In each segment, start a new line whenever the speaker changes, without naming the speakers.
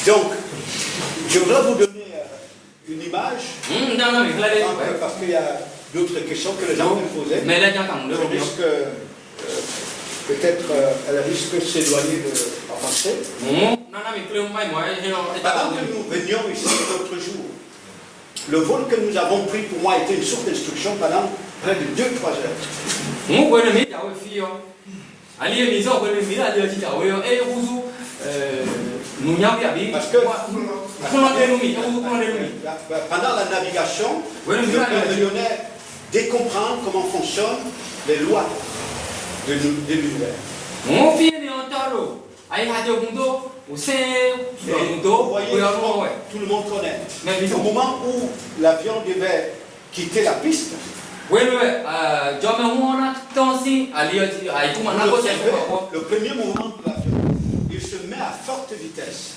Donc, je voudrais vous donner une image, parce qu'il y a d'autres questions que les gens vont poser. Je risque, peut-être, elle risque de s'éloigner de français. Pendant que nous venions ici l'autre jour, le vol que nous avons pris pour moi était une source d'instruction pendant près de 2-3 heures. Parce que pendant la navigation, nous venions décomprendre comment fonctionnent les lois de l'univers. Vous voyez, tout le monde connaît. Au moment où l'avion devait quitter la piste, le premier mouvement de l'avion, il se met à forte vitesse.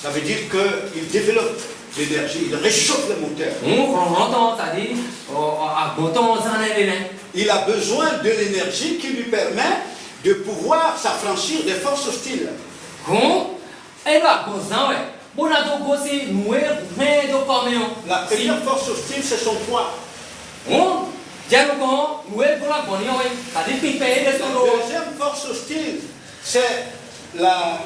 Ça veut dire qu'il développe l'énergie, il réchauffe le moteur. Il a besoin de l'énergie qui lui permet de pouvoir s'affranchir des forces hostiles. La première force hostile, c'est son poids. La deuxième force hostile, c'est la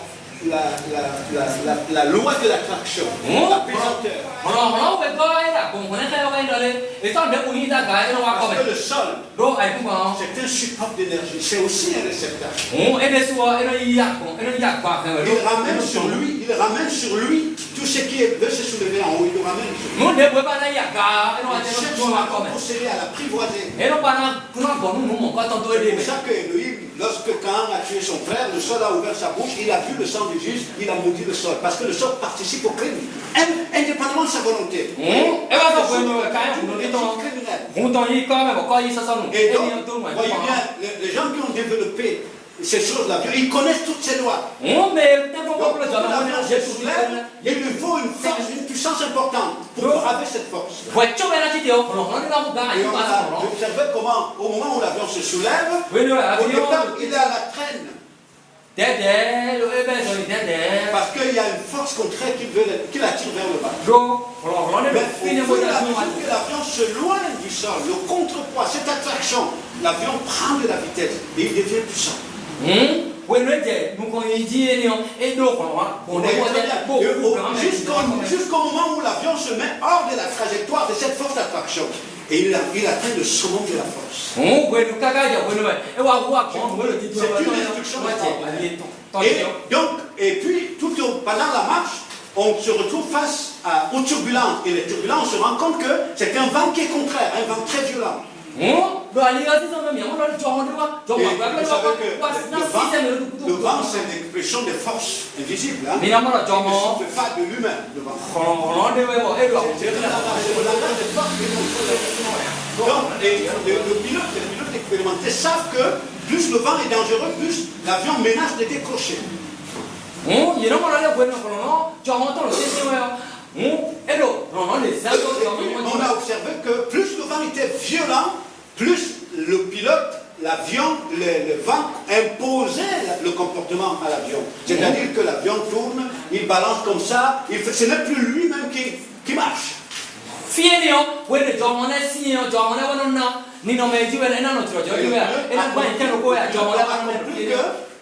loi de l'attraction, la pesanteur. Parce que le sol, c'est un support d'énergie, c'est aussi un réceptacle. Il ramène sur lui tout ce qui veut se soulever en haut, il le ramène sur lui. Il cherche à posséder, à l'apprivoiser. C'est pour ça que Elohim, lorsque Caïn a tué son frère, le sol a ouvert sa bouche, il a vu le sang du juste, il a maudit le sol. Parce que le sol participe au crime, indépendamment de sa volonté. Et donc, voyez bien, les gens qui ont développé ces choses-là, ils connaissent toutes ces lois. Donc, pour que l'avion se soulève, il lui faut une force, une puissance importante pour braver cette force. Et on a observé comment, au moment où l'avion se soulève, au départ, il est à la traîne. Parce qu'il y a une force contraire qui l'attire vers le bas. Mais au fur et à mesure que l'avion se loigne du sol, le contrepoids, cette attraction, l'avion prend de la vitesse et il devient puissant. Jusqu'au moment où l'avion se met hors de la trajectoire de cette force d'attraction. Et il atteint le summum de la force. C'est une instruction. Et puis, pendant la marche, on se retrouve face aux turbulences. Et les turbulences, on se rend compte que c'est un vent qui est contraire, un vent très violent. Et vous savez que le vent, c'est l'expression des forces invisibles. Hein? Il ne fait pas de l'humain, le vent. Donc, les pilotes expérimentés savent que plus le vent est dangereux, plus l'avion menace de décrocher. On a observé que plus le vent était violent, plus le pilote, l'avion, le vent imposait le comportement à l'avion. C'est-à-dire que l'avion tourne, il balance comme ça, ce n'est plus lui-même qui marche.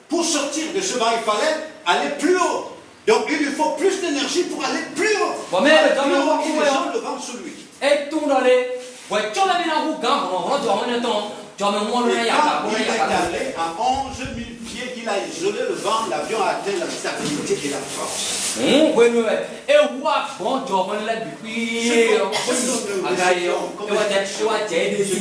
Pour sortir de ce vent, il fallait aller plus haut. Donc il lui faut plus d'énergie pour aller plus haut. Plus haut, il descend le vent sur lui. Et quand il est allé à 11 000 pieds, il a isolé le vent, l'avion a atteint la stabilité et la force. Ce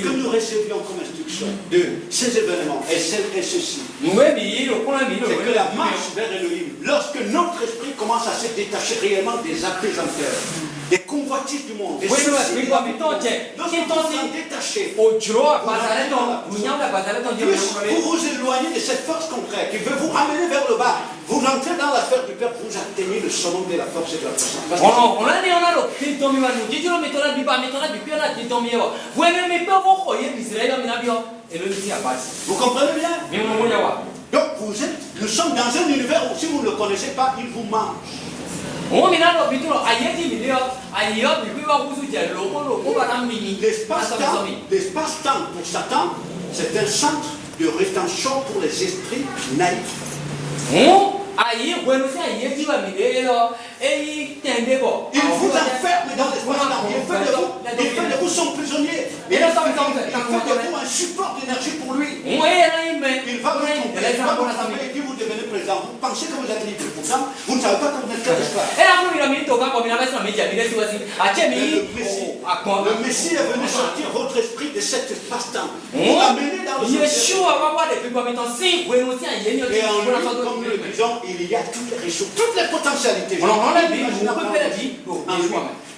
que nous recevions comme instruction de ces événements et ceci, c'est que la marche vers Elohim, lorsque notre esprit commence à se détacher réellement des appésanteurs, des convoitises du monde, des soucis, lorsqu'on s'en détacher, vous vous éloignez de cette force contraire qui veut vous ramener vers le bas. Vous entrez dans l'affaire du Père, vous atteignez le summum de la force et de la puissance. Vous comprenez bien? Donc nous sommes dans un univers où si vous ne le connaissez pas, il vous mange. L'espace-temps pour Satan, c'est un centre de rétention pour les esprits naïfs. Il vous enferme dans l'espace-temps. Il fait de vous son prisonnier. Il fait de vous un support d'énergie pour lui. Il va vous tromper et puis vous devenez président. Vous pensez que vous êtes libre pour ça. Vous ne savez pas que vous êtes l'espace. Le Messie est venu sortir votre esprit de cet espace-temps. Vous l'amener dans le et en lui, comme nous le disons, il y a toutes les ressources, toutes les potentialités.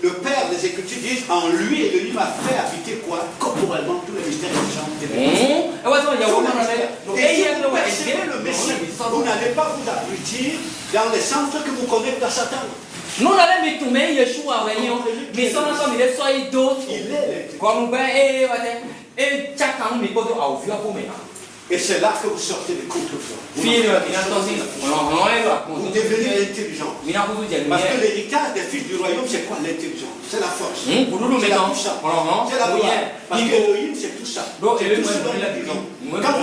Le Père des Écritures dit en lui et de lui m'a fait habiter quoi? Corporellement tous les mystères des gens. Et si vous percevez le Messie, vous n'allez pas vous abrutir dans les centres que vous connaissez à Satan.
Nous allons mettre Yeshua, mais son ensemble il est soit d'autres.
Il est. Et c'est là que vous sortez des contre-flancs. Vous devenez intelligent. Parce que l'héritage des fils du royaume, c'est quoi l'intelligence? C'est la force. C'est la puissance. C'est la gloire. Parce que Elohim, c'est tout ça. Quand vous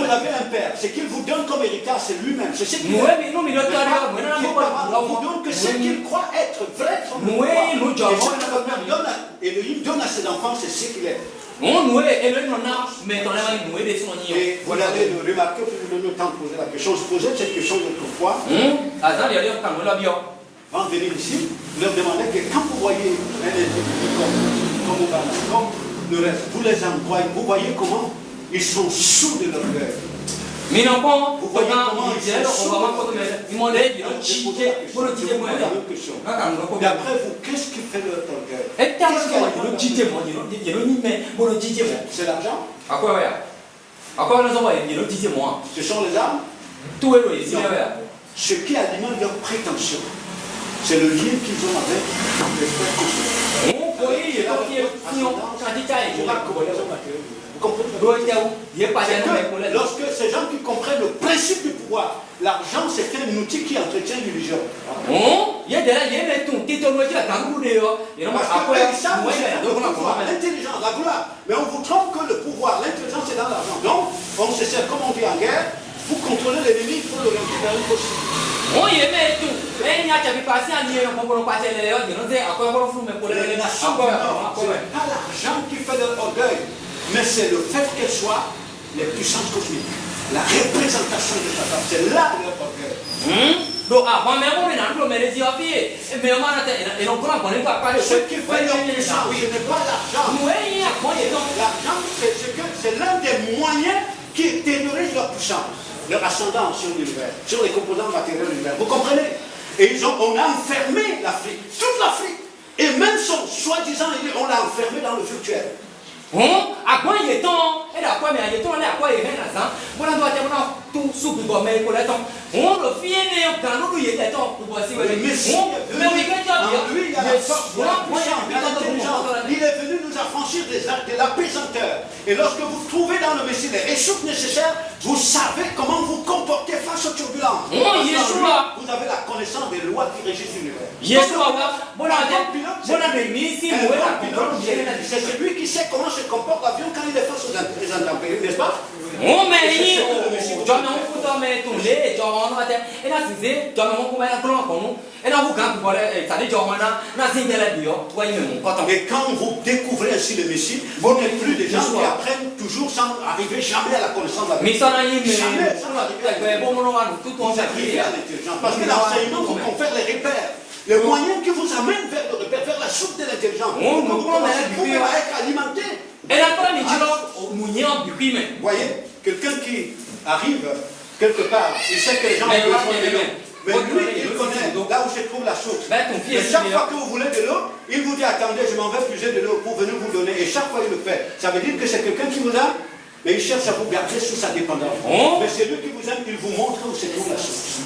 avez un père, ce qu'il vous donne comme héritage, c'est lui-même. C'est ce qu'il vous donne que ce qu'il croit être vrai. Elohim donne à ses enfants, c'est ce qu'il est. Et vous allez le remarquer au fil de notre temps de poser la question. Je posais cette question autrefois. Avant de venir ici, vous leur demandez que quand vous voyez un individu comme le reste, vous les envoyez, vous voyez comment ils sont sous de leur cœur. Vous voyez comment ils sont sous de leur cœur. Et après vous, qu'est-ce qui fait leur orgueil? C'est l'argent. Ce sont les armes. Ce qui alimente leur prétention, c'est le lien qu'ils ont avec l'esprit Vous comprenez? Lorsque ces gens qui comprennent le principe du pouvoir, l'argent c'est un outil qui entretient l'illusion. L'intelligence, la gloire. Mais on vous trompe que le pouvoir, l'intelligence c'est dans l'argent. Donc, on se sert comme on dit en guerre. Vous contrôlez l'ennemi, il faut l'orienter vers une possible. Les nations, ce n'est pas l'argent qui fait leur orgueil, mais c'est le fait qu'elles soient les puissances cosmiques. La représentation de Satan, c'est là leur orgueil. Ce qui fait leur puissance, ce n'est pas l'argent. L'argent, c'est l'un des moyens qui terrorise leur puissance. Leur ascendant sur l'univers, sur les composants matériels de l'univers. Vous comprenez? Et on a enfermé l'Afrique, toute l'Afrique. Et même son soi-disant, on l'a enfermé dans le virtuel. Il est venu nous affranchir de l'apesanteur. Et lorsque vous trouvez dans le Messie les ressources nécessaires, vous savez comment vous comporter face aux turbulences. Vous avez la connaissance des lois qui régissent l'univers. C'est celui qui sait comment se comporte l'avion quand il est face aux intempéries, n'est-ce pas? Et quand vous découvrez ainsi le Messie, vous n'êtes plus des gens qui apprennent toujours sans arriver jamais à la connaissance de la vérité. Parce que l'enseignement vous confère les repères. Les moyens qui vous amènent vers le repère, vers la source de l'intelligence. Vous pouvez être alimenté. Vous voyez, quelqu'un qui arrive quelque part, il sait que les gens ont besoin de l'eau. Mais lui, il connaît là où se trouve la source. Et chaque fois que vous voulez de l'eau, il vous dit attendez, je m'en vais puiser de l'eau pour venir vous donner. Et chaque fois il le fait. Ça veut dire que c'est quelqu'un qui vous a, mais il cherche à vous garder sous sa dépendance. Mais c'est lui qui vous aime, il vous montre où se trouve la source.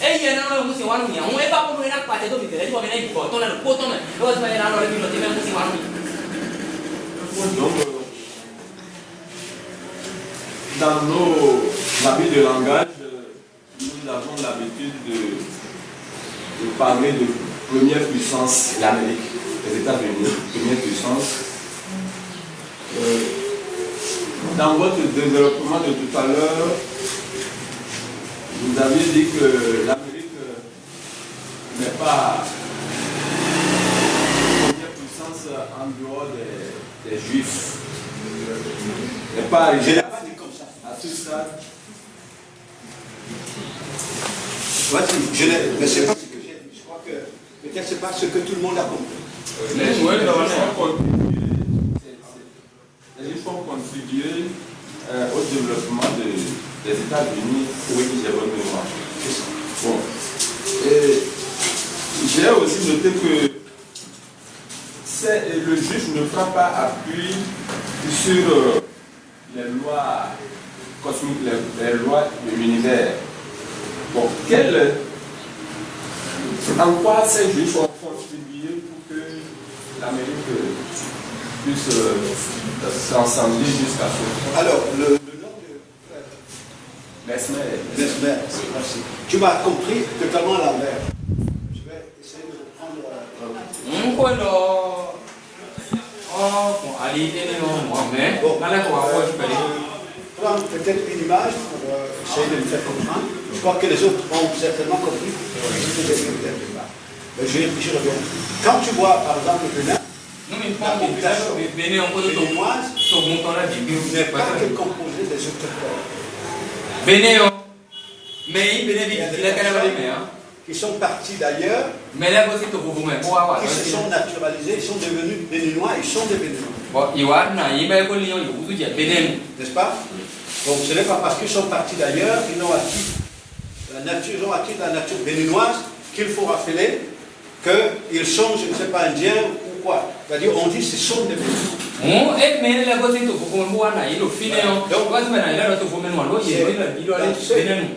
Et il y a un homme qui on est pas pour nous la partie de l'idée, on est pour ton le poton, on va faire un autre qui même
Donc, dans nos habits de langage, nous avons l'habitude de parler de première puissance, l'Amérique, les États-Unis, première puissance. Dans votre développement de tout à l'heure, vous aviez dit que l'Amérique n'est pas première puissance en dehors des Juifs. N'est pas arrivé.
Je n'ai pas dit comme ça.
À tout stade.
Mais c'est pas ce que j'ai dit. Je crois que peut-être c'est pas ce que tout le monde a compris.
Les Juifs ont contribué au développement des États-Unis. Oui, j'ai votre mémoire. Bon. Et j'ai aussi noté que le juif ne prend pas appui sur les lois cosmiques, les lois de l'univers. Bon, en quoi ces juifs ont contribué pour que l'Amérique puisse s'ensemble jusqu'à ce point?
Alors, le nom de Mesmer, c'est facile. Tu m'as compris totalement à l'envers. Je vais essayer de reprendre. Prendre peut-être une image pour essayer de me faire comprendre. Je crois que les autres ont certainement compris ce que j'ai dit au départ. Mais je reviens. Quand tu vois, par exemple, le Bénin, la population béninoise n'est pas que composée des autochtones. Qui sont partis d'ailleurs, qui se sont naturalisés, ils sont devenus béninois, ils sont des béninois. N'est-ce pas? Donc ce n'est pas parce qu'ils sont partis d'ailleurs qu'ils ont acquis la nature béninoise qu'il faut rappeler qu'ils sont, je ne sais pas, indiens ou quoi. C'est-à-dire on dit ce sont des béninois.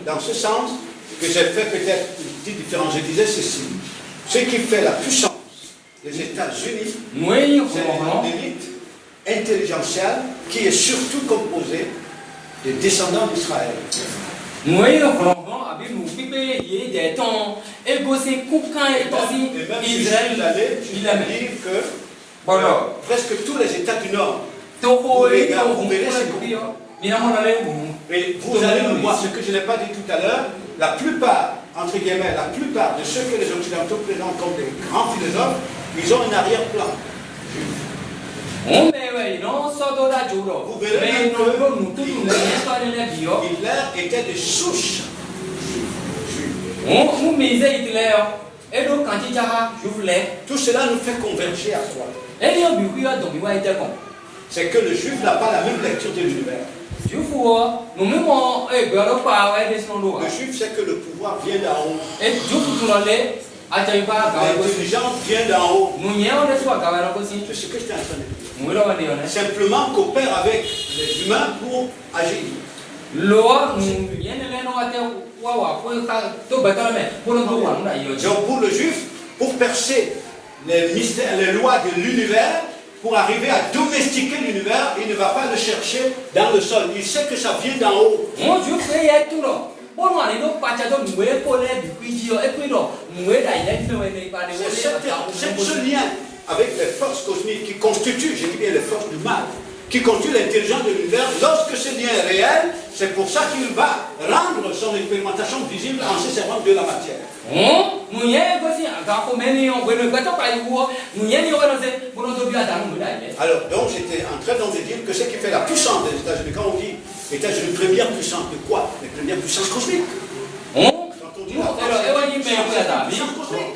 Dans ce sens que j'ai fait peut-être une petite différence, je disais ceci. Ce qui fait la puissance des États-Unis, c'est une élite intelligentielle qui est surtout composée des descendants d'Israël. Et même si tu dire que presque tous les États du Nord, vous verrez et vous allez me voir ce que je n'ai pas dit tout à l'heure, la plupart, entre guillemets, la plupart de ceux que les Occidentaux présentent comme des grands philosophes, ils ont un arrière-plan. Vous verrez même que Hitler était de souche. Tout cela nous fait converger à soi. C'est que le juif n'a pas la même lecture de l'univers. Le juif sait que le pouvoir vient d'en haut. L'intelligence vient d'en haut. C'est ce que je suis en train de dire. Simplement coopère avec les humains pour agir. Donc pour le juif, pour percer les mystères, les lois de l'univers, pour arriver à domestiquer l'univers, il ne va pas le chercher dans le sol. Il sait que ça vient d'en haut. C'est ce lien avec les forces cosmiques qui constituent, je dis bien les forces du mal, qui constituent l'intelligence de l'univers. Lorsque ce lien est réel, c'est pour ça qu'il va rendre son expérimentation visible en se servant de la matière. Alors, donc j'étais en train de dire que ce qui fait la puissance des États-Unis, quand on dit États-Unis, première puissance de quoi? Les premières puissances cosmiques. Quand on dit la puissance cosmique.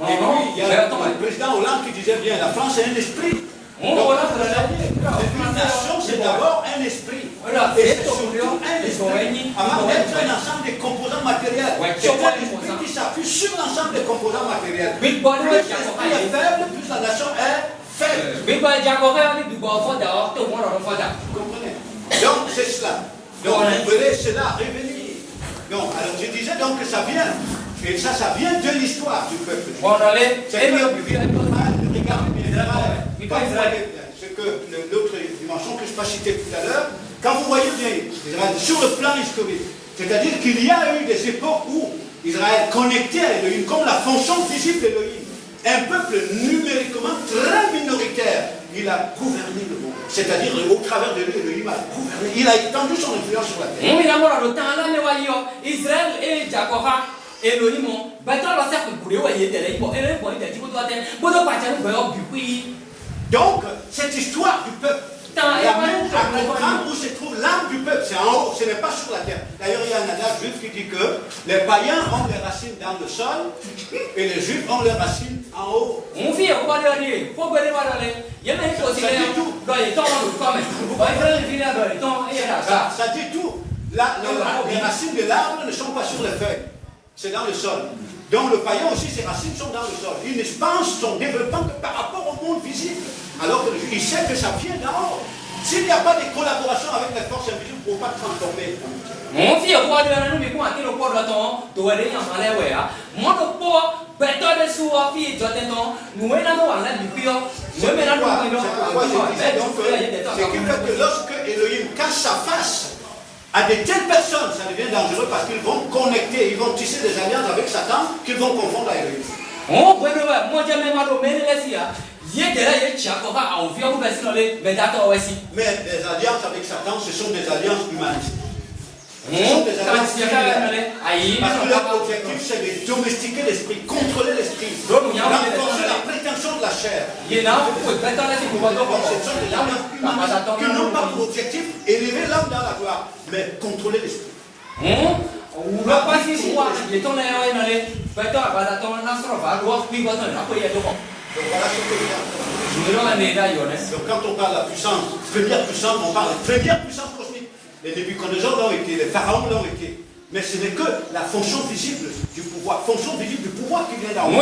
Et puis, il y a le président Hollande qui disait bien, la France est un esprit. Donc, une nation, c'est d'abord un esprit. Et c'est surtout un esprit avant d'être un ensemble de composants matériels. C'est un esprit qui s'appuie sur l'ensemble des composants matériels. Plus l'esprit est faible, plus la nation est faible. Vous comprenez? Donc c'est cela. Donc vous verrez cela revenir. Non, alors je disais donc que ça vient, et ça vient de l'histoire du peuple. C'est que l'autre dimension que je n'ai pas citée tout à l'heure, quand vous voyez bien Israël sur le plan historique, c'est-à-dire qu'il y a eu des époques où Israël connecté à Elohim, comme la fonction visible d'Elohim, un peuple numériquement très minoritaire, il a gouverné le monde. C'est-à-dire au travers de lui, Elohim a gouverné, il a étendu son influence sur la terre.
Israël et Jacob, Elohim,
donc, cette histoire du peuple, la même à comprendre où se trouve l'âme du peuple, c'est en haut, ce n'est pas sur la terre. D'ailleurs, il y a un adage juif qui dit que les païens ont les racines dans le sol et les juifs ont les racines en haut. Ça dit tout. Les racines de l'arbre ne sont pas sur les feuilles, c'est dans le sol. Donc le païen aussi, ses racines sont dans le sol. Il ne pense son développement que par rapport au monde visible. Alors qu'il sait que ça vient d'en haut. S'il n'y a pas de collaboration avec les forces invisibles, il ne faut pas transformer. C'est qui fait que lorsque Elohim cache sa face à de telles personnes, ça devient dangereux parce qu'ils vont connecter, ils vont tisser des alliances avec Satan qu'ils vont confondre à Elohim. Mais des alliances avec Satan, ce sont des alliances humanistiques. Ce sont des alliances parce que leur objectif, c'est de domestiquer l'esprit, contrôler l'esprit, renforcer la prétention de la chair. Ce sont des alliances humanistiques qui n'ont pas pour objectif élever l'homme dans la gloire, mais contrôler l'esprit. Donc voilà ce que donc quand on parle de la puissance, première puissance, on parle de première puissance cosmique. Les Nebuchadnezzar l'ont été, les pharaons l'ont été. Mais ce n'est que la fonction visible du pouvoir, fonction visible du pouvoir qui vient d'en haut.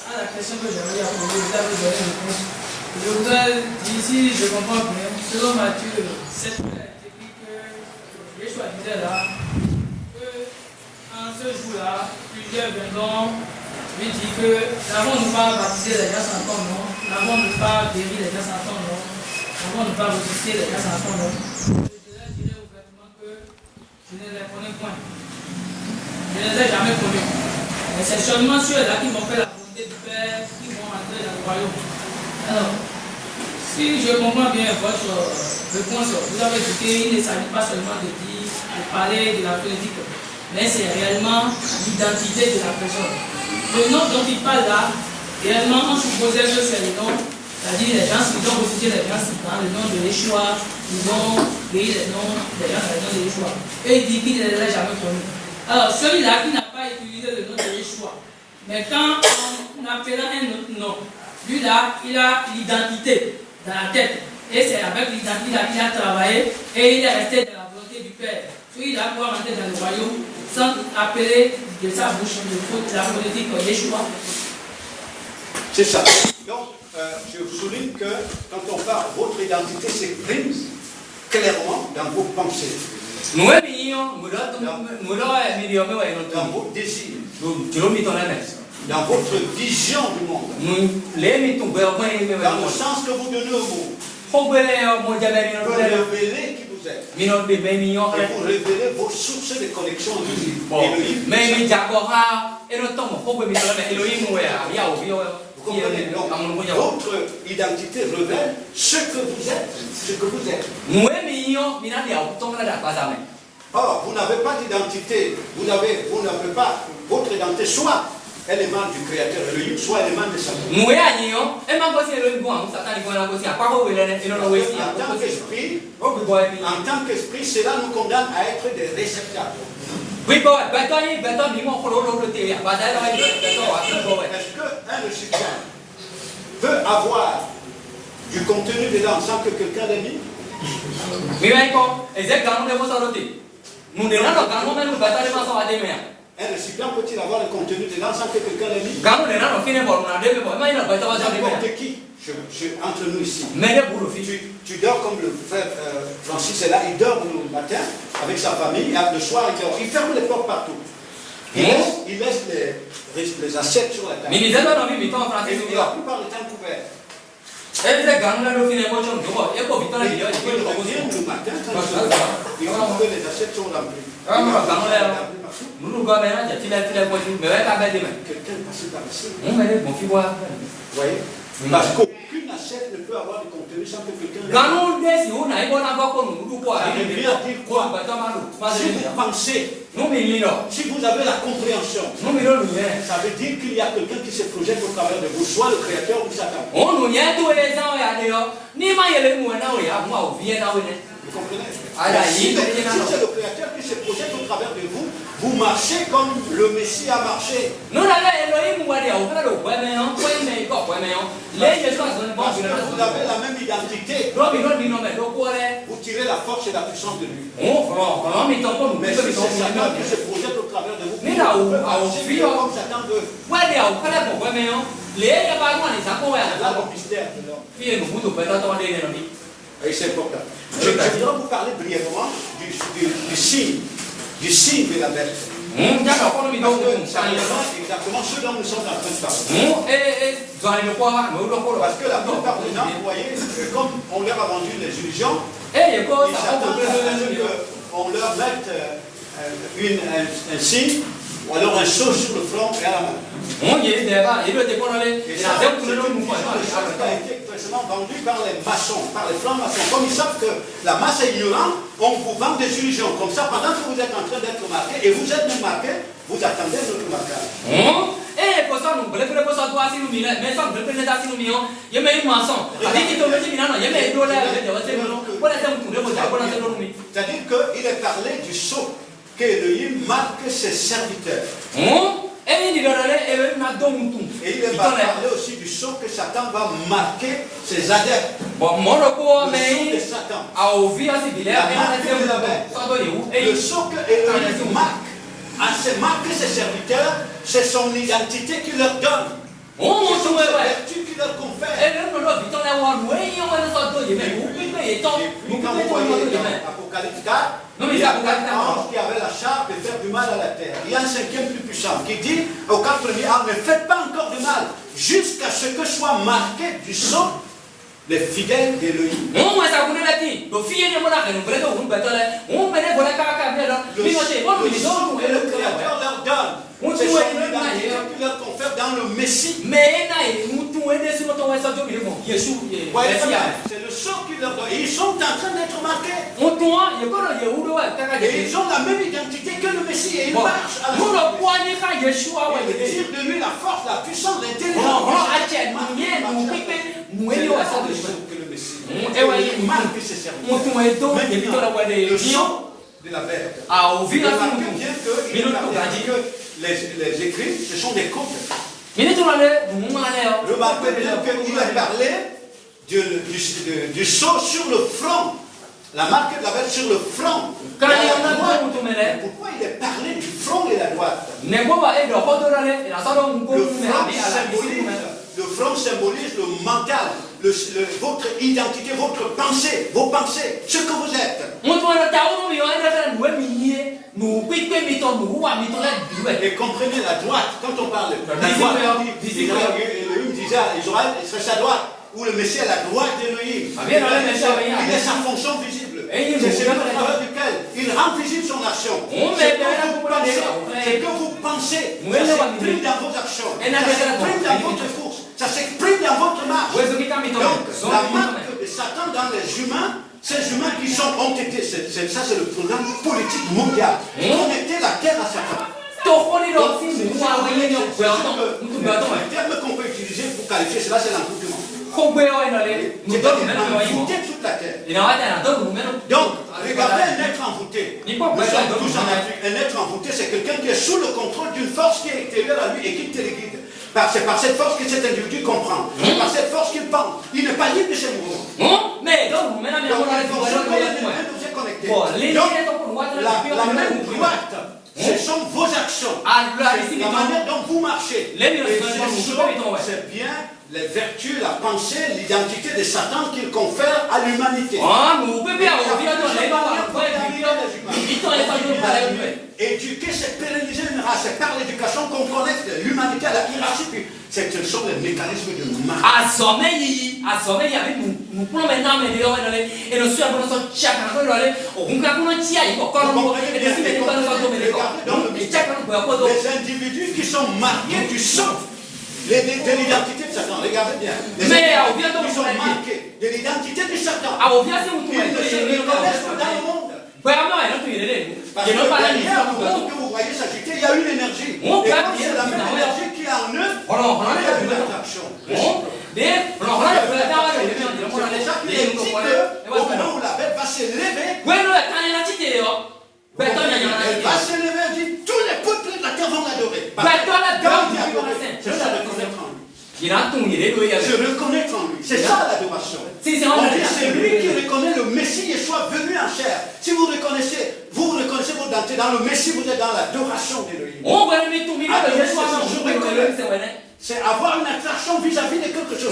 À la question que j'aimerais poser, vous avez donné une réponse. Je voudrais dire, si je comprends bien, selon Matthieu 7, il a été écrit que Yeshua disait là, que en ce jour-là, plusieurs viendront lui dire que n'avons-nous pas baptisé les gens sans ton nom, n'avons-nous pas guéri les gens sans ton nom, n'avons-nous pas ressuscité les gens sans ton nom. Je dirais ouvertement que je ne les connais point. Je ne les ai jamais connus. Mais c'est seulement ceux-là qui m'ont fait la volonté du Père qui vont entrer dans le royaume. Alors, si je comprends bien votre réponse, vous avez dit qu'il ne s'agit pas seulement de parler de la politique, mais c'est réellement l'identité de la personne. Le nom dont il parle là, réellement, on supposait que c'est le nom, c'est-à-dire les gens qui ont ressuscité les gens dans le nom de Yeshua, ils ont payé les noms des gens dans le nom de Yeshua. Et il dit qu'il ne les a jamais connus. Alors, celui-là qui n'a pas utilisé le nom de Yeshua, mais quand on appelle un autre nom, lui là, il a l'identité dans la tête. Et c'est avec l'identité qu'il a travaillé et il est resté dans la volonté du Père. Celui-là pouvoir rentrer dans le royaume sans appeler de sa bouche la politique de Yeshua.
C'est ça. Donc, je vous souligne que quand on parle, votre identité s'exprime clairement dans vos pensées. Dans vos désirs, dans votre vision du monde, dans le sens que vous donnez au monde, vous révélez qui vous êtes, et vous révélez vos sources de connexion visibles. Votre identité révèle ce que vous êtes, Or, vous n'avez pas d'identité, vous n'avez pas votre identité, soit élément du Créateur Elohim, soit élément de Satan. En tant qu'esprit, cela nous condamne à être des réceptacles. Est-ce qu'un récipient peut avoir du contenu dedans sans que quelqu'un l'ait mis?
nous ne l'avons pas, nous ne l'avons pas,
Un récipient peut-il avoir le contenu dedans sans que quelqu'un l'ait mis? N'importe qui, entre nous ici. Tu dors comme le frère Francis est là, il dort le matin avec sa famille, et le soir il dort. Il ferme les portes partout. Il laisse les assiettes sur la table. Et la plupart du temps couvert. Il revient le matin quand il voit que les assiettes sont remplies. Quelqu'un passe par ici. Vous voyez? Parce qu'aucune assiette ne peut avoir du contenu sans que quelqu'un l'ait. Si vous pensez, si vous avez la compréhension, ça veut dire qu'il y a quelqu'un qui se projette au travers de vous, soit le Créateur ou Satan. Vous comprenez? Si c'est le Créateur qui se projette au travers de vous, vous marchez comme le Messie a marché. Parce que vous avez la même identité. Vous tirez la force et la puissance de lui. Mais si c'est Satan qui se projette au travers de vous, vous marchez comme Satan veut. Là, le mystère de l'homme. Et c'est important. Je voudrais vous parler brièvement du signe de la bête. Parce que ça représente exactement ce dont nous sommes en train de parler. Parce que la plupart des gens, vous voyez, comme on leur a vendu les illusions, ils s'attendent à ce qu'on leur mette un signe ou alors un sceau sur le front et à la main. Et ça, c'est une chose qui a été expressément vendue par les maçons, par les francs-maçons. Comme ils savent que la masse est ignorante, on vous vend des illusions. Comme ça, pendant que vous êtes en train d'être marqué, et vous êtes même marqué, vous attendez notre marquage. C'est-à-dire qu'il est parlé du sceau qu'Élohim marque ses serviteurs. Et il est parlé aussi du sceau que Satan va marquer ses adeptes. Le sceau de Satan. Le sceau que Élohim marque ses serviteurs, c'est son identité qu'il leur donne. C'est son vertu qu'il leur confère. Et puis quand vous voyez dans Apocalypse 4, il y a 4 anges qui avaient la charge de faire du mal à la terre. Il y a un 5e plus puissant qui dit aux 4 premiers anges, ne faites pas encore de mal jusqu'à ce que soit marqué du sceau les fidèles d'Élohim. Le sceau que le Créateur leur donne, c'est son identité qu'il leur confère dans le Messie. C'est le sceau qu'il leur donne. Et ils sont en train d'être marqués. Et ils ont la même identité que le Messie. Et ils marchent à la et tirent de lui la force, la puissance, l'intelligence. Que le Messie. Il marque ses serviteurs. Le sceau de la bête. Remarquez bien qu'il est que les écrits, ce sont des codes. Remarquez bien qu'il a parlé du sceau sur le front. La marque de la bête sur le front. Pourquoi il est parlé du front et la droite? Le front symbolise le mental, votre identité, votre pensée, vos pensées, ce que vous êtes. Et comprenez la droite, quand on parle de la droite, Elohim disait à Israël, c'est sa droite, ou le Messie à la droite d'Elohim. Il est sa fonction visible. C'est le travail duquel il rend visible son action. C'est que vous pensez, ça s'exprime dans vos actions, ça s'exprime dans votre course, ça s'exprime dans votre marche. Donc, la marque de Satan dans les humains, ces humains qui ont été, ça c'est le programme politique mondial, connecter la terre à Satan. Le terme qu'on peut utiliser pour qualifier cela, c'est l'encoutrement. C'est envoûté toute la terre. Donc, regardez un être envoûté. Nous sommes tous en Afrique. Un être envoûté, c'est quelqu'un qui est sous le contrôle d'une force qui est extérieure à lui et qui téléguide. C'est par cette force que cet individu comprend. C'est par cette force qu'il pense. Il n'est pas libre de ses mouvements. Donc, il faut se connecter. Donc, la main droite, ce sont vos actions. La manière dont vous marchez. C'est bien les vertus, la pensée, l'identité de Satan qu'il confère à l'humanité. Éduquer, c'est pérenniser une race. C'est par l'éducation qu'on connecte l'humanité à la hiérarchie. C'est ce sont les mécanismes de marque. Les individus qui sont marqués du sang de l'identité de Satan, regardez bien. Les individus qui sont marqués de l'identité de Satan, ils ne se reconnaissent pas dans le monde. Parce que derrière le monde que vous voyez s'agiter, il y a une énergie. Et quand c'est la même énergie qui est en eux, il y a une attraction. C'est ça qui est dit qu'au moment où la bête va s'élever, elle va s'élever et dit tous les peuples de la terre vont l'adorer. C'est ça reconnaître en lui. Se reconnaître en lui. C'est ça l'adoration. C'est lui qui reconnaît le Messie Yeshua venu en chair. Si vous reconnaissez votre identité dans le Messie, vous êtes dans l'adoration d'Élohim. C'est avoir une attraction vis-à-vis de quelque chose.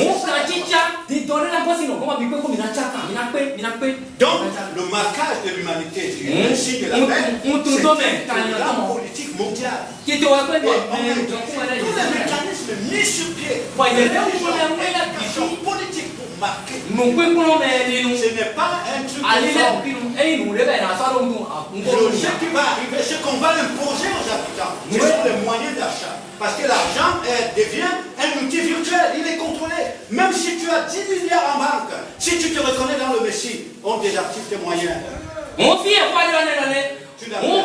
Donc, le marquage de l'humanité, du Messie de la paix, c'est une grande politique mondiale. Tous les mécanismes mis sur pied, qui sont politiques pour marquer. Ce n'est pas un truc de ce qui va arriver, ce qu'on va imposer aux habitants, ce sont les moyens d'achat. Parce que l'argent devient un outil virtuel, il est contrôlé. Même si tu as 10 milliards en banque, si tu te reconnais dans le Messie, on désactive tes moyens. De la même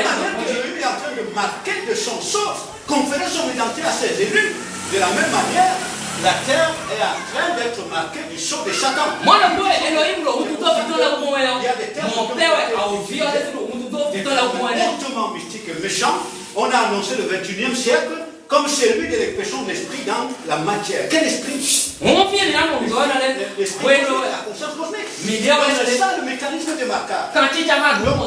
manière que Jésus est en train de marquer de son sort, conférer son identité à ses élus, de la même manière, la terre est en train d'être marquée du sceau de Satan. Il y a des termes hautement mystiques et méchants. On a annoncé le 21e siècle comme celui de l'expression de l'esprit dans la matière. Quel esprit? L'esprit de la conscience cosmique. C'est ça le mécanisme de marquage. Donc, au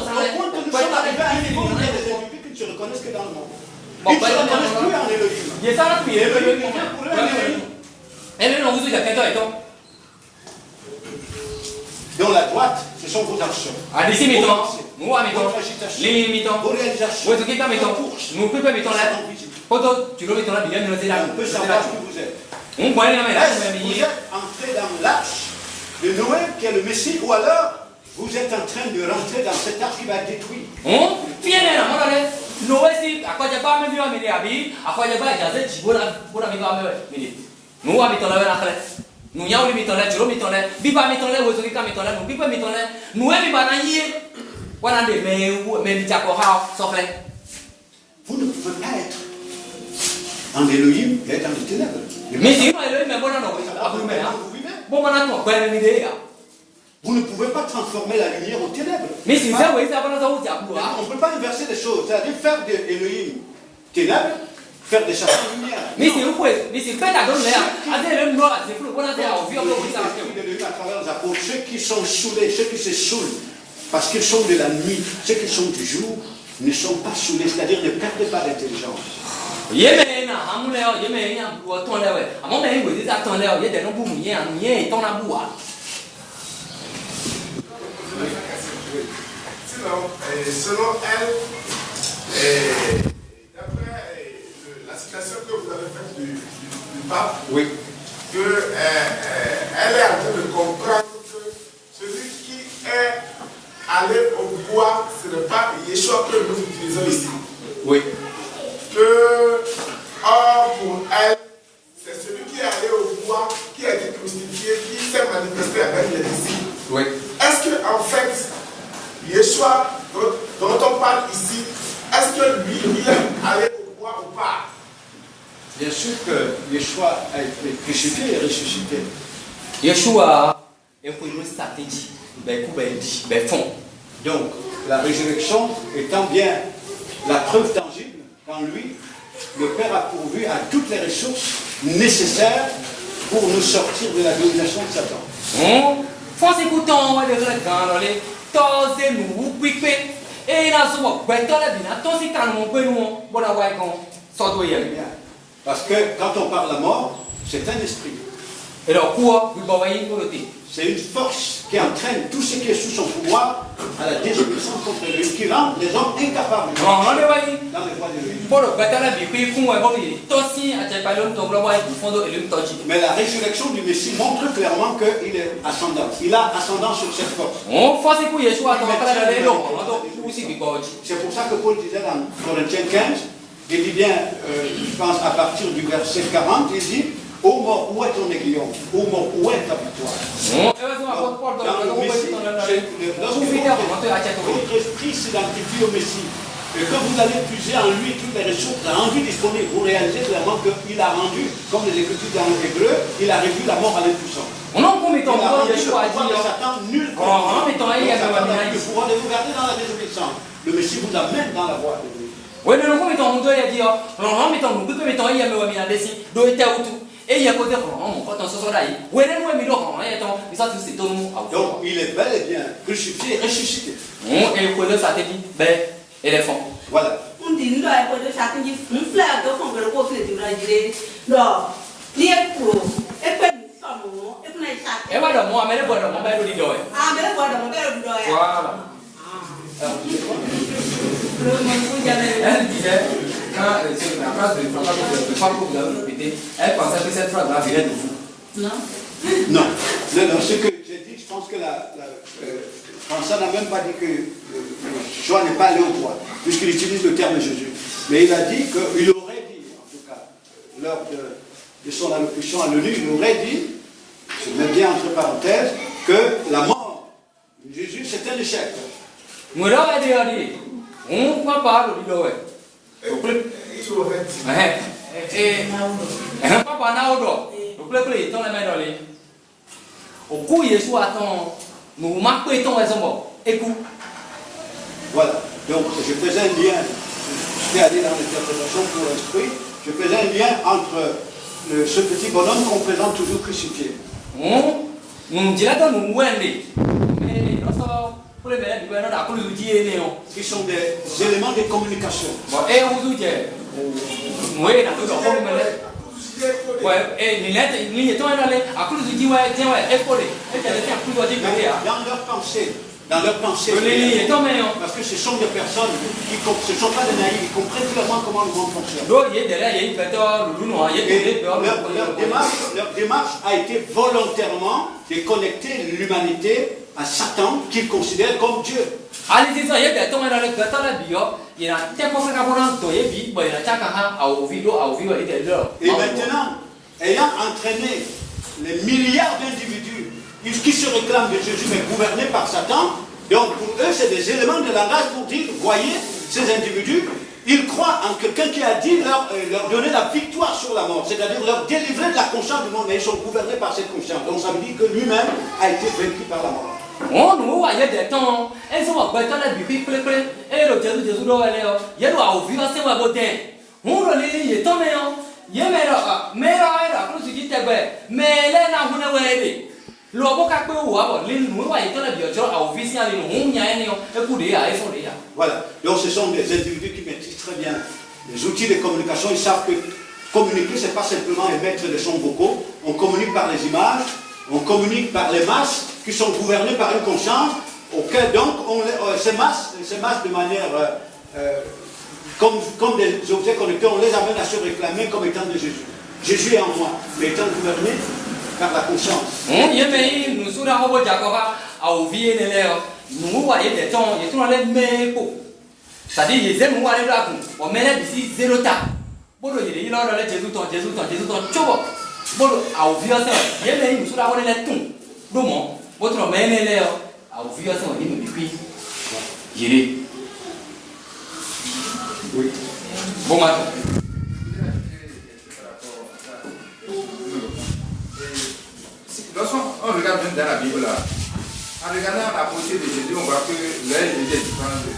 point que nous sommes arrivés à un niveau où il y a des individus qui ne se reconnaissent que dans le monde. Ils ne se reconnaissent plus en Elohim. Elohim est pour eux un Elohim. Dans la droite, ce sont vos actions. Votre agitation, vos réalisations, vos courses. On peut savoir qui vous êtes. Est-ce que vous êtes entré dans l'arche de Noé, qui est le Messie, ou alors vous êtes en train de rentrer dans cet arche qui va être détruit? Vous ne pouvez pas être en Elohim et être dans les ténèbres. Vous ne pouvez pas transformer la lumière en ténèbres. On ne peut pas inverser les choses. C'est-à-dire faire de Elohim ténèbres, faire de Satan lumière. À travers les apôtres, ceux qui sont saoulés, ceux qui se saoulent, parce qu'ils sont de la nuit, ceux qui sont du jour, ne sont pas saoulés, c'est-à-dire ne perdent pas d'intelligence.
Selon elle, d'après la citation que vous avez faite du pape,
oui,
que elle est en train de comprendre que celui qui est allé au bois, ce n'est pas Yeshua que nous utilisons ici.
Oui.
Que, or, pour elle, c'est celui qui est allé au bois, qui a été crucifié, qui s'est manifesté avec les disciples.
Oui.
Est-ce que, en fait, Yeshua, dont on parle ici, est-ce que lui, il est allé au bois ou pas?
Bien sûr que Yeshua a été crucifié et ressuscité.
Yeshua est pour une stratégie.
Donc, la résurrection étant bien la preuve tangible qu'en lui, le Père a pourvu à toutes les ressources nécessaires pour nous sortir de la domination de Satan.
Force écoutant, de la grande, tous nous, piqué, et là, souvent, la bina, tous ces canons, bon,
Parce que quand on parle de la mort, c'est un esprit.
Et alors, quoi, vous voyez,
c'est une force qui entraîne tout ce qui est sous son pouvoir à la désobéissance contre lui, qui rend les hommes incapables de marcher dans les voies de lui. Mais la résurrection du Messie montre clairement qu'il est ascendant. Il a ascendant sur cette force. C'est pour ça que Paul disait dans Corinthiens 15, il dit bien, je pense à partir du verset 40, il dit: ô mort, où est ton aiguillon? Ô mort, où est ta victoire? Votre esprit s'identifie au Messie. Et quand vous allez puiser en lui toutes les ressources rendues disponibles, vous réalisez clairement qu'il a rendu, comme les Écritures dans l'hébreu, il a réduit la mort à l'impuissance. Il a rendu le pouvoir de Satan nul. Le pouvoir de vous garder dans la désobéissance. Le Messie vous amène dans la voie de Dieu.
Oui, mais non, mettons, nous doit dire, non, mettons, nous mettons, il y a des signes, doit être où tout. Et il y a côté, on quand on se soit là, où est-ce que nous mettons, mais ça, c'est tout le monde.
Donc, il est bel et bien crucifié et ressuscité.
Et le côté, ça te dit, ben, éléphant.
Voilà.
On dit, nous doit être ça, on dit, un flair de fond, le côté du radier, non, les pros, et puis, et puis,
et voilà, moi, mais le bon, mon père le dit,
ah, mais le bon, mon père le dit,
voilà. Elle disait, quand la phrase de François que vous avez répétée, elle pensait que cette phrase-là venait de vous.
non.
Non, ce que j'ai dit, je pense que François n'a même pas dit que Joël n'est pas allé au roi, puisqu'il utilise le terme Jésus. Mais il a dit qu'il aurait dit, en tout cas, lors de son allocution à l'ONU, il aurait dit, je mets bien entre parenthèses, que la mort de Jésus, c'est un échec.
On papa le dit papa na odo o ple ton la main dans les au coup Jésus attend nous marquons ton exemple écoute.
Voilà, donc je faisais un lien, je suis allé dans l'interprétation pour l'esprit, je faisais un lien entre ce petit bonhomme qu'on présente toujours crucifié.
On dirait que nous mais
qui sont des éléments de communication. Dans leur pensée, parce que ce sont des personnes qui ne sont pas des naïfs, ils comprennent clairement comment le monde fonctionne. Leur démarche a été volontairement de connecter l'humanité à Satan qu'ils considèrent comme Dieu. Et maintenant, ayant entraîné les milliards d'individus qui se réclament de Jésus mais gouvernés par Satan, donc pour eux c'est des éléments de langage pour dire, voyez, ces individus, ils croient en quelqu'un qui a dit leur donner la victoire sur la mort, c'est-à-dire leur délivrer de la conscience du monde, mais ils sont gouvernés par cette conscience. Donc ça veut dire que lui-même a été vaincu par la mort.
On nous voyait des temps, elles sont à la Bible, et le Jésus doit aller, il y a vu assez ma beauté. On le lit, il est tombé, il y a mais là, mais là, on a vu.
Voilà, donc ce sont des individus qui maîtrisent très bien les outils de communication. Ils savent que communiquer, ce n'est pas simplement émettre des sons vocaux. On communique par les images, on communique par les masses qui sont gouvernées par une conscience. Auquel, donc, ces masses de manière comme des objets connectés, on les amène à se réclamer comme étant de Jésus. Jésus est en moi, mais étant gouverné par la conscience.
C'est-à-dire, ils aiment voir les blagues. On met ici 0 tas. Bon, il est là, Jésus, Tchobo. Bon, à ouvrir ça, il y a une sous la voie de tout. Dommage, votre mère est là, à ouvrir ça, il me dit, il est. Oui. Bon matin.
Lorsqu'on regarde même dans la Bible, là, en regardant la pensée de Jésus, on voit que l'œil est différent de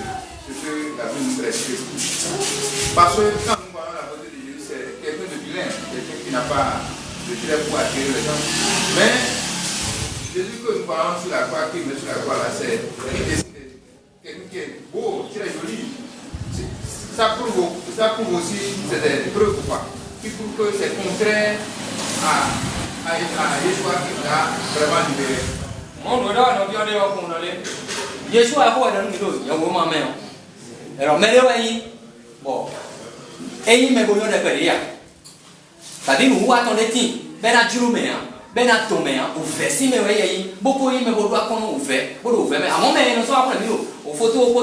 ce que la Bible nous prescrit. Parce que quand nous voyons la pensée de Jésus, c'est quelqu'un de vilain, quelqu'un qui n'a pas petit pour attirer les gens. Mais Jésus que nous parlons sur la croix, qui met sur la croix là, c'est quelqu'un qui est beau, qui est joli. Ça prouve aussi, c'est des preuves quoi, qui prouvent que c'est contraire à Yeshua qui nous a vraiment libéré.
Mon doigt, nous viendrons pour nous aller. Yeshua a quoi dans nous, il y a un moment même. Alors, mais là, bon, et il me voit de périr. C'est-à-dire, nous attendons des tiens, ben à Jurumé, ben à Tomé, au fait, si me voyez, beaucoup il me voit qu'on ouvert, mais à mon mère, nous sommes après nous, aux photos,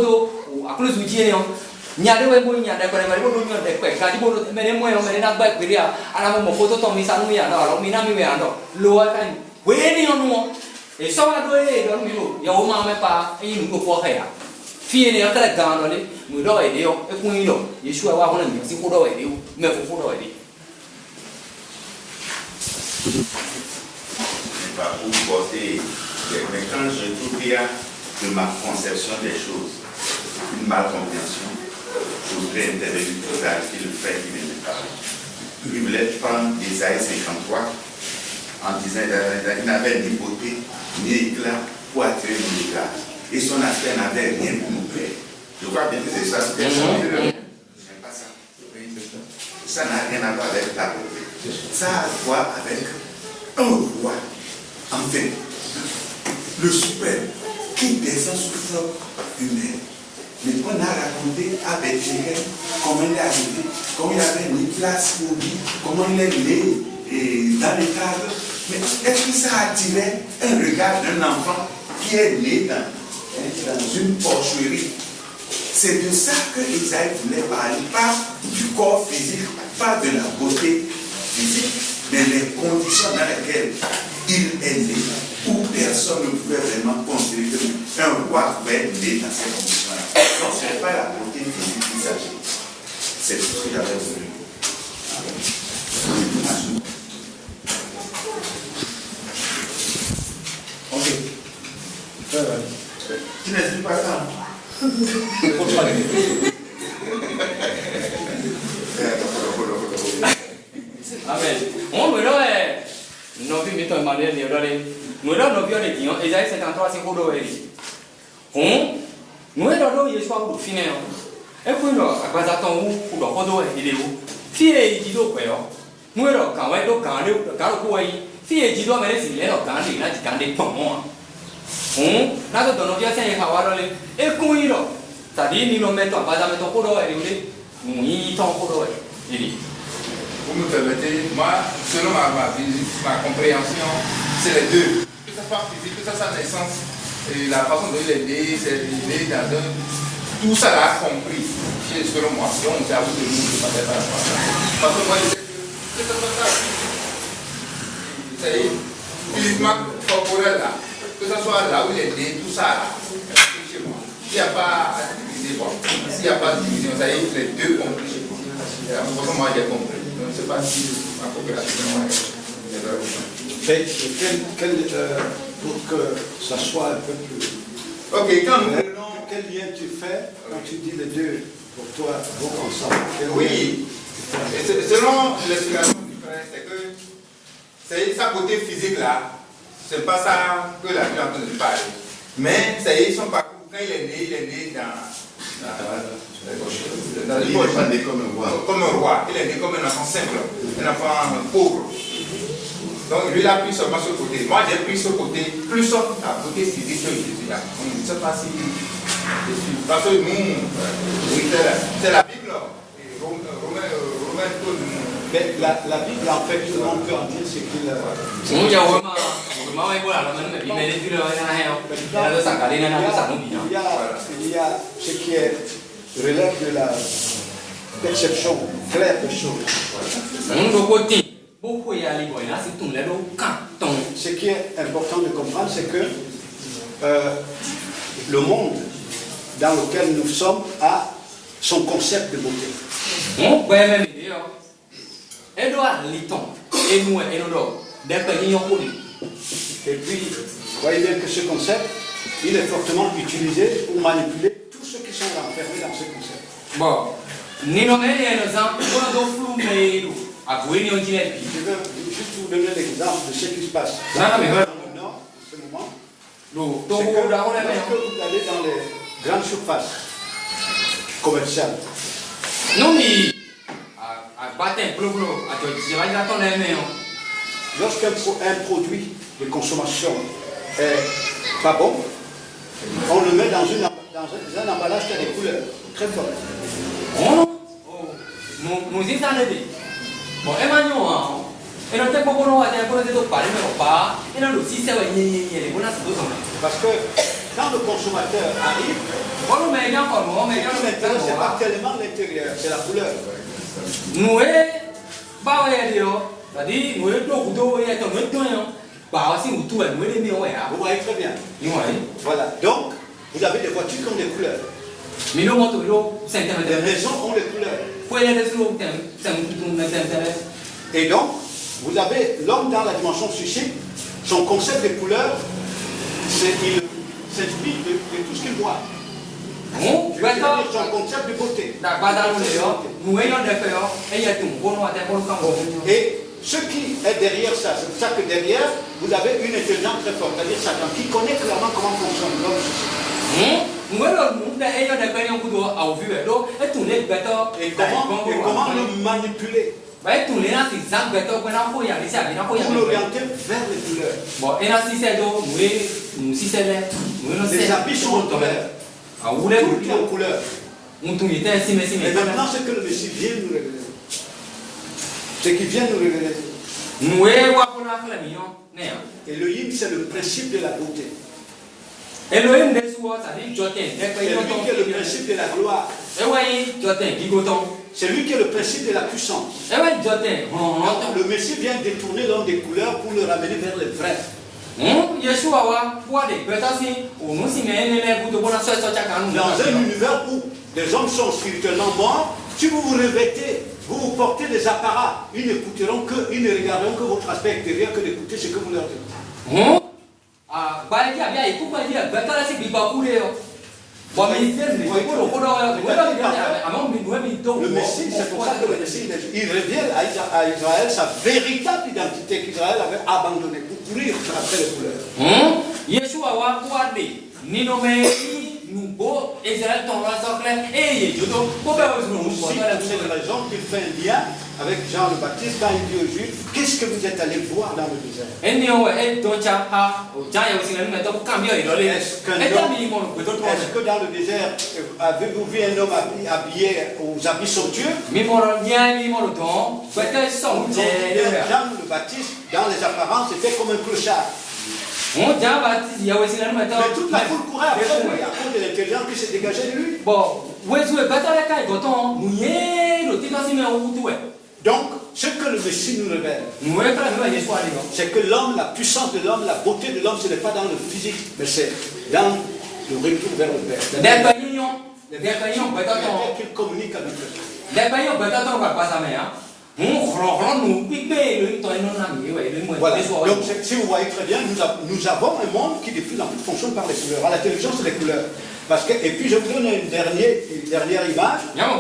à cause du dieu. Nyade we boy nyade ko le bari bodo nyade ko ka di bodo mene mo yo mene na ba peria ala mo photo to mi sanu ya no ala mi na mi we ando lo wa kan we ni ono e so wa do e do mi lo ya o ma me pa e ni ko ko kha ya fi ni ya kala ga no le mu do e de yo e kun yi lo Yeshua wa ho na mi si ko do e de me fo do e de
pas pour porter mais quand je trouve qu'il y a de ma conception des choses une malcompréhension. Je voudrais intervenir pour clarifier le fait qu'il ne pas. Il voulait prendre Isaïe 53 en disant qu'il n'avait ni beauté ni éclat pour attirer nos regards. Et son aspect n'avait rien pour nous plaire. Je crois bien que c'est ça. Je n'aime pas ça. Ça n'a rien à voir avec la beauté. Ça a à voir avec un roi, enfin, le suprême, qui descend sous forme humaine. Mais on a raconté à Bethléem comment il est arrivé, comment il avait mis place pour lui, comment il est né dans les cadres. Mais est-ce que ça attirait un regard d'un enfant qui est né dans une porcherie? C'est de ça que Isaïe voulait parler, pas du corps physique, pas de la beauté physique, mais les conditions dans lesquelles il est né, où personne ne pouvait vraiment considérer qu'un roi pouvait être né dans ces conditions-là. Donc ce n'est pas la beauté physique qu'il s'agit. C'est tout ce que j'avais voulu. Ok. Tu n'expliques pas ça?
Amen. On me donne. Non, mais tu m'as dit, nous avons vu les gens, Isaïe 53, c'est quoi nous avons eu Yeshua pour finir. Et puis, nous avons pour le photo, il est où? Si il dit donc, nous avons quand même gagné, car si il dit donc, mais c'est là, gagné, là, tu gagnes pour moi. Là, nous avons bien fait un et qu'on y va. C'est-à-dire, nous mettons pas dans ton photo, nous y ton photo, il dit.
Vous me permettez, moi, selon ma compréhension, c'est les deux. Que ça soit physique, que ça soit naissance, et la façon dont il est né, c'est né dans un. Tout ça l'a compris, selon moi. Donc, c'est à vous de nous de passer par la parce que moi, je sais que ça soit ça. C'est physiquement corporel là. Que ça soit là où il est né, tout ça là. Chez moi. S'il n'y a pas à diviser, bon. S'il n'y a pas de division, ça y est, les deux compris chez moi. Moi, j'ai compris. Je ne sais pas si ma coopération est
pour que ça soit un peu plus.
Ok, quand nous
quel lien tu fais quand tu dis les deux pour toi vont ensemble?
Oui, et selon l'explication du frère, c'est que sa côté physique là, c'est pas ça que la vie est en train de parler. Mais ça y est, son parcours, quand il est né dans
il n'est pas né comme un roi.
Comme un roi. Il est né comme un enfant simple, un enfant pauvre. Donc lui il a pris seulement ce côté. Moi j'ai pris ce côté, plus sur la côté physique que Jésus a. On ne sait pas si je suis. Parce que nous, c'est la Bible. Romain tout le monde.
Mais la Bible en fait, tout le monde peut en dire ce qu'il a. Il y a ce qui relève de la perception claire des choses. Ce qui est important de comprendre, c'est que le monde dans lequel nous sommes a son concept de beauté. Et puis, vous voyez bien que ce concept, il est fortement utilisé pour manipuler tous ceux qui sont enfermés dans ce concept.
Bon,
juste vous donner l'exemple de ce qui se passe.
Non, mais
dans le nord, en ce moment, c'est que lorsque vous allez dans les grandes surfaces commerciales,
non, mais
lorsqu'un produit de consommation est pas bon, on le met dans un emballage qui a des couleurs très fortes. Parce que quand le consommateur arrive, ce qui l'intéresse, ce n'est pas tellement l'intérieur, c'est la couleur. Vous voyez très bien. Voilà. Donc, vous avez des voitures qui ont des couleurs. Les maisons ont des couleurs. Et donc, vous avez l'homme dans la dimension psychique, son concept de couleurs, il s'inspire de tout ce qu'il voit. Son concept de beauté. Et ce qui est derrière ça, c'est pour ça que derrière, vous avez une intelligence très forte, c'est-à-dire Satan, qui connaît clairement comment fonctionne l'homme. Et comment le manipuler pour l'orienter vers les couleurs. Les habits sont en couleur. Tout est en couleur. Et maintenant, ce que le Messie vient nous révéler, ce qui vient nous révéler. Elohim, c'est le principe de la beauté. C'est lui qui est le principe de la gloire. C'est lui qui est le principe de la puissance. Le Messie vient détourner l'homme des couleurs pour le ramener vers le vrai. Dans un univers où les hommes sont spirituellement morts, si vous vous revêtez, vous portez des apparats, ils n'écouteront que, ils ne regarderont que votre aspect extérieur que d'écouter ce que vous leur dites. Le Messie, c'est pour ça que le Messie, il révèle à Israël sa véritable identité qu'Israël avait abandonnée pour courir après les couleurs. C'est pour cette raison qu'il fait un lien avec Jean le Baptiste quand il dit aux Juifs, qu'est-ce que vous êtes allés voir dans le désert? Est-ce que dans le désert, avez-vous vu un homme habillé aux habits somptueux? Jean le Baptiste, dans les apparences, c'était comme un clochard. Mais toute la foule courait après lui à cause de l'intelligence qui s'est dégagée de lui. Donc, ce que le Messie nous révèle, c'est que l'homme, la puissance de l'homme, la beauté de l'homme, ce n'est pas dans le physique, mais c'est dans le retour vers le Père. Qu'il communique avec le Père. Voilà. Donc, si vous voyez très bien, nous avons un monde qui de plus en plus fonctionne par les couleurs. À la télévision, c'est les couleurs. Parce que, et puis, je vous donne une dernière image. L'autre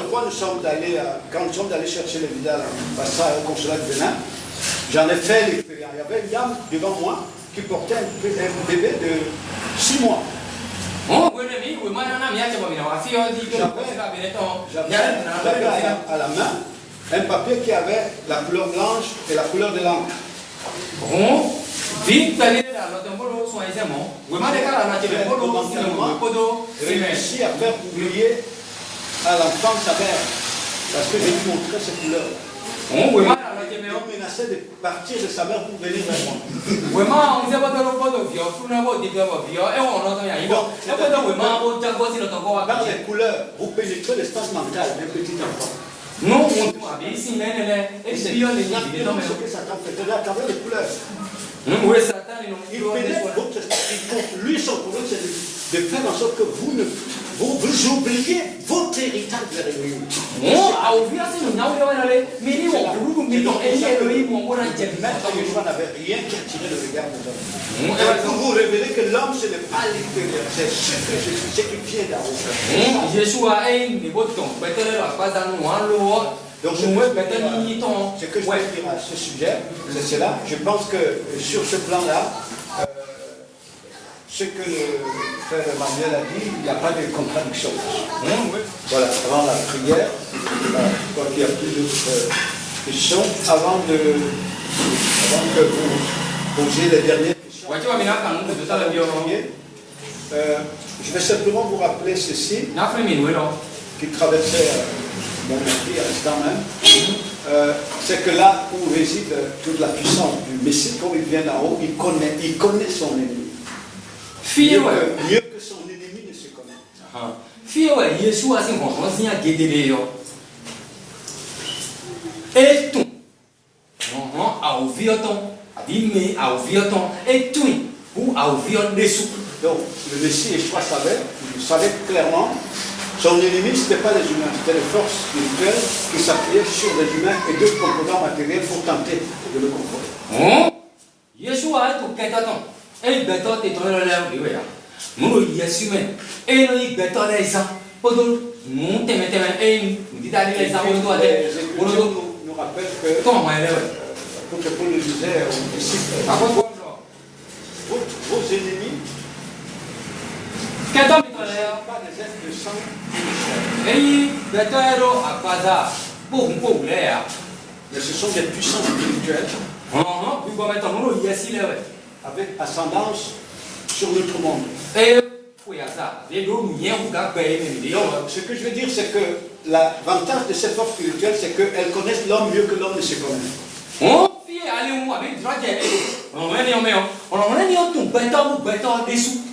fois, quand nous sommes allés chercher les visas au consulat de Bénin, j'en ai fait l'expérience. Il y avait une dame devant moi qui portait un bébé de 6 mois. J'avais à la main un papier qui avait la couleur blanche et la couleur de l'encre. Réussi à faire oublier à l'enfant sa mère parce que je lui montrais ces couleurs. Il menaçait de partir de sa mère pour venir vers moi. Par les couleurs, vous pénétrez l'espace mental d'un petit enfant. Et c'est exactement ce que Satan fait à travers les couleurs. Il pénètre votre esprit. Lui, son problème, c'est de faire en sorte que vous oubliez votre héritage vers Elohim. Yeshua n'avait rien qui attirait le regard des hommes. Pour vous révéler que l'homme, ce n'est pas l'extérieur, c'est ce que Jésus, ce qui vient d'en haut. Donc, ce que je veux dire à ce sujet, c'est cela. Je pense que sur ce plan-là, ce que le frère Emmanuel a dit, il n'y a pas de contradiction. Voilà, avant la prière, je crois qu'il n'y a plus d'autres questions. Avant que vous posiez les dernières questions, je vais simplement vous rappeler ceci, qui traversait mon esprit à l'instant même. C'est que là où réside toute la puissance du Messie, quand il vient d'en haut, il connaît son ennemi. Mieux que son ennemi ne se connaît. Donc, le Messie Yeshua savait clairement, son ennemi, ce n'était pas les humains, c'était les forces spirituelles qui s'appuyaient sur les humains et d'autres composants matériels pour tenter de le contrôler. Nous rappelle que, comme Paul le disait aux disciples, vos ennemis ne sont pas des êtres de sang mais ce sont des puissances spirituelles avec ascendance sur notre monde. Donc, ce que je veux dire, c'est que l'avantage de cette force spirituelle, c'est qu'elles connaissent l'homme mieux que l'homme ne se connaît.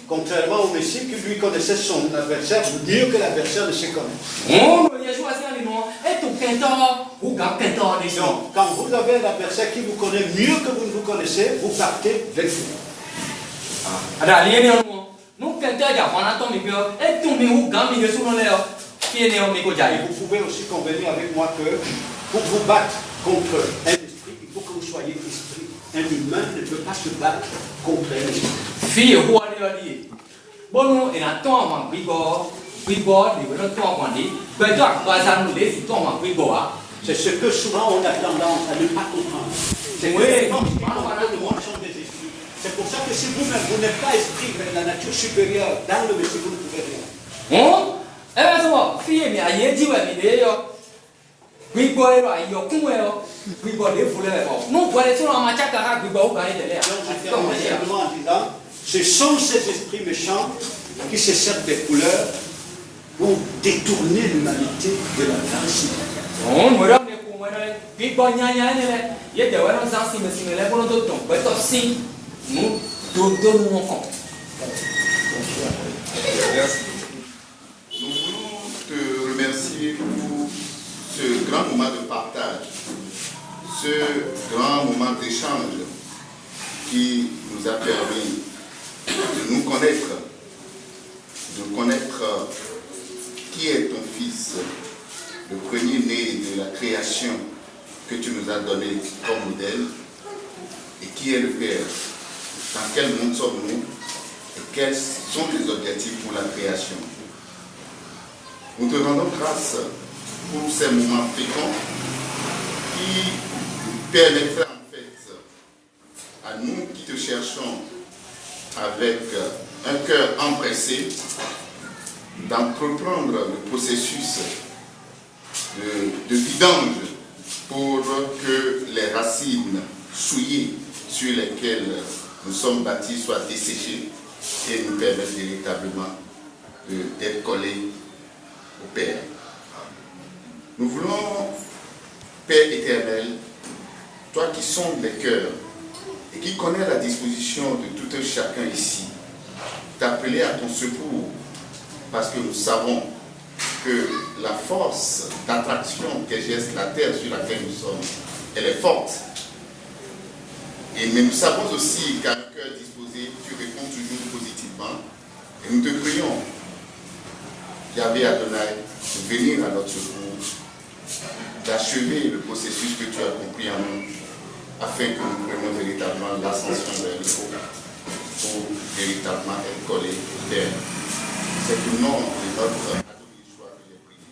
Contrairement au Messie qui lui connaissait son adversaire mieux que l'adversaire ne se connaît. Donc, quand vous avez un adversaire qui vous connaît mieux que vous ne vous connaissez, vous partez vers vous. Et vous pouvez aussi convenir avec moi que pour vous battre contre un esprit, il faut que vous soyez esprit. Un humain ne peut pas se battre contre un esprit. C'est ce que souvent on a tendance à ne pas comprendre. C'est c'est pour ça que si vous-même vous n'êtes pas esprit, mais la nature supérieure, dans le Messie, vous ne pouvez rien. Ce sont ces esprits méchants qui se servent des couleurs pour détourner l'humanité de la vérité.
Merci. Nous voulons te remercier pour ce grand moment de partage, ce grand moment d'échange qui nous a permis de nous connaître, qui est ton Fils, le premier-né de la création que tu nous as donné comme modèle, et qui est le Père. Dans quel monde sommes-nous et quels sont tes objectifs pour la création? Nous te rendons grâce pour ces moments féconds qui permettraient en fait à nous qui te cherchons avec un cœur empressé d'entreprendre le processus de vidange pour que les racines souillées sur lesquelles nous sommes bâtis soient desséchées et nous permettent véritablement d'être collés au Père. Nous voulons, Père éternel, toi qui sondes les cœurs et qui connais la disposition de tout un chacun ici, t'appeler à ton secours parce que nous savons que la force d'attraction qu'exerce la terre sur laquelle nous sommes, elle est forte. mais nous savons aussi qu'à un cœur disposé, tu réponds toujours positivement. Et nous te prions, Yahvé Adonai, de venir à notre secours, d'achever le processus que tu as compris en nous, afin que nous prenions véritablement l'ascension vers le haut, pour véritablement être collés au terre. C'est au nom de notre Adonai Yeshua que j'ai prié.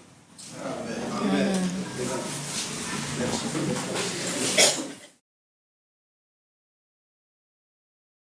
Amen. Amen. Merci.